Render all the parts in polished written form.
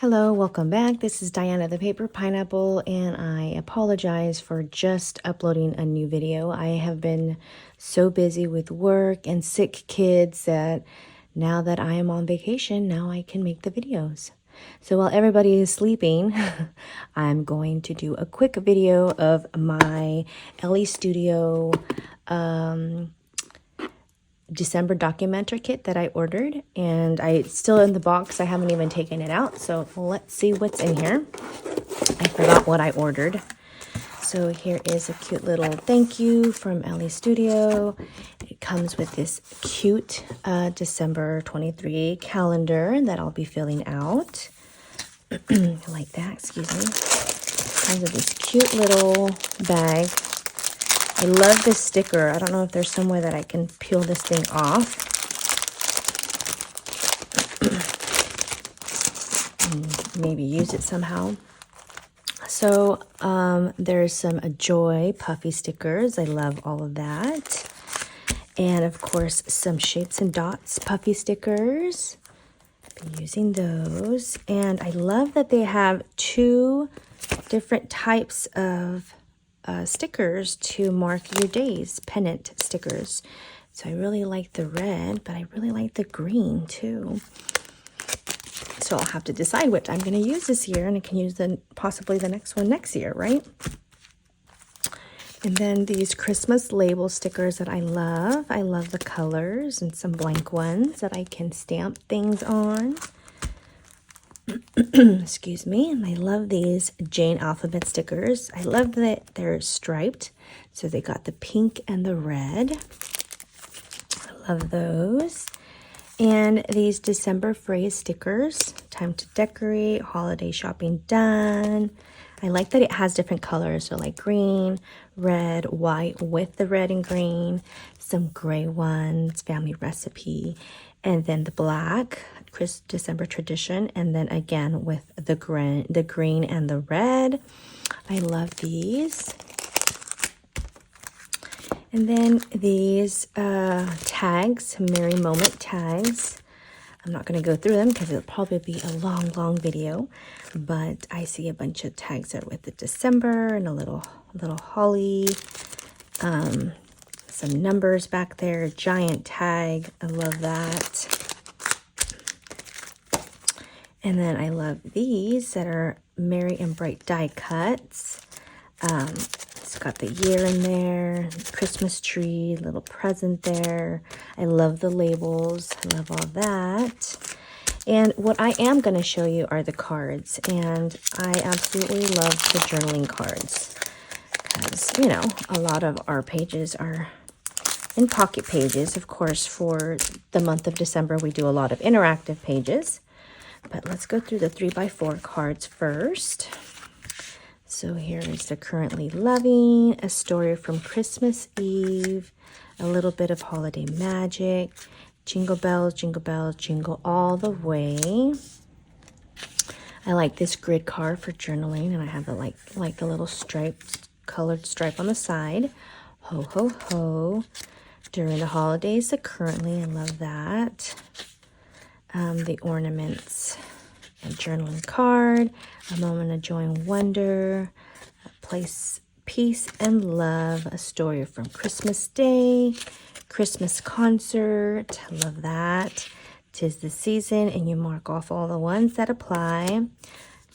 Hello, welcome back. This is Diana the Paper Pineapple, and I apologize for just uploading a new video. I have been so busy with work and sick kids that now that I am on vacation, now I can make the videos. So while everybody is sleeping, I'm going to do a quick video of my Elle Studio December documenter kit that I ordered, and it's still in the box. I haven't even taken it out, so let's see what's in here. I forgot what I ordered. So here is a cute little thank you from Elle Studio. It comes with this cute December 23 calendar that I'll be filling out. Like that, excuse me. Comes with this cute little bag. I love this sticker. I don't know if there's some way that I can peel this thing off. And maybe use it somehow. So there's some Joy puffy stickers. I love all of that. And of course, some Shapes and Dots puffy stickers. I've been using those. And I love that they have two different types of stickers to mark your days, pennant stickers. So I really like the red, but I really like the green too. So I'll have to decide which I'm going to use this year, and I can use possibly the next one next year, right? And then these Christmas label stickers that I love. I love the colors, and some blank ones that I can stamp things on. Excuse me. And I love these Jane alphabet stickers. I love that they're striped, so they got the pink and the red. I love those. And these December phrase stickers. Time to decorate, holiday shopping done. I like that it has different colors, so like green, red, white with the red and green, some gray ones, family recipe, and then the black, December tradition, and then again with the green and the red. I love these. And then these tags, Merry Moment tags. I'm not going to go through them because it'll probably be a long video, but I see a bunch of tags there with the December and a little holly, some numbers back there, giant tag. I love that. And then I love these that are merry and bright die cuts. It's got the year in there, Christmas tree, little present there. I love the labels. I love all that. And what I am going to show you are the cards. And I absolutely love the journaling cards. Because, you know, a lot of our pages are in pocket pages. Of course, for the month of December, we do a lot of interactive pages. But let's go through the 3x4 cards first. So here is the Currently Loving, a story from Christmas Eve, a little bit of holiday magic, jingle bells, jingle all the way. I like this grid card for journaling, and I have the like the little colored stripe on the side. Ho, ho, ho. During the holidays, the Currently, I love that. The ornaments, a journaling card, a moment of joy and wonder, a place, peace and love, a story from Christmas Day, Christmas concert, I love that. 'Tis the season, and you mark off all the ones that apply.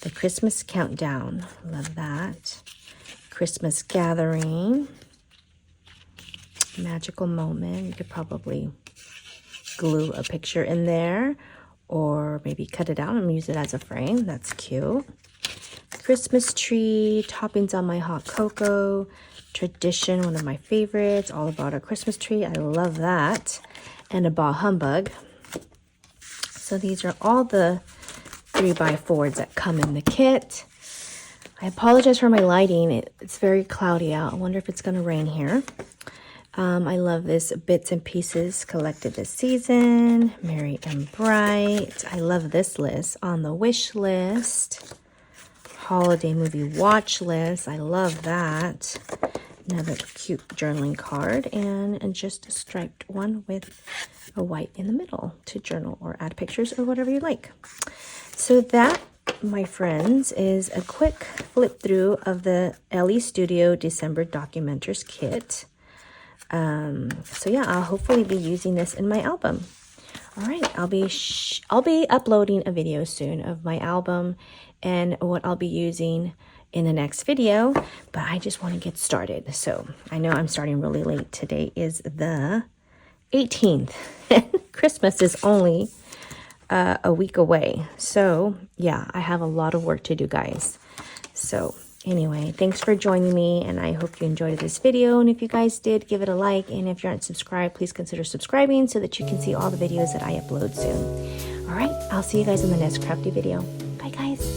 The Christmas countdown, love that. Christmas gathering, magical moment. You could probably glue a picture in there, or maybe cut it out and use it as a frame. That's cute. Christmas tree, toppings on my hot cocoa, tradition, one of my favorites, all about a Christmas tree. I love that. And a bah humbug. So these are all the 3x4s that come in the kit. I apologize for my lighting. It's very cloudy out. I wonder if it's going to rain here. I love this bits and pieces collected this season. Merry and bright. I love this list. On the wish list. Holiday movie watch list. I love that. Another cute journaling card. And just a striped one with a white in the middle to journal or add pictures or whatever you like. So that my friends, is a quick flip through of the Elle Studio December Documenters kit. So yeah, I'll hopefully be using this in my album. All right, I'll be uploading a video soon of my album and what I'll be using in the next video, but I just want to get started. So I know I'm starting really late. Today is the 18th and Christmas is only a week away. So yeah, I have a lot of work to do, guys. So anyway, thanks for joining me, and I hope you enjoyed this video. And if you guys did, give it a like, and if you aren't subscribed, please consider subscribing so that you can see all the videos that I upload soon. All right, I'll see you guys in the next crafty video. Bye, guys.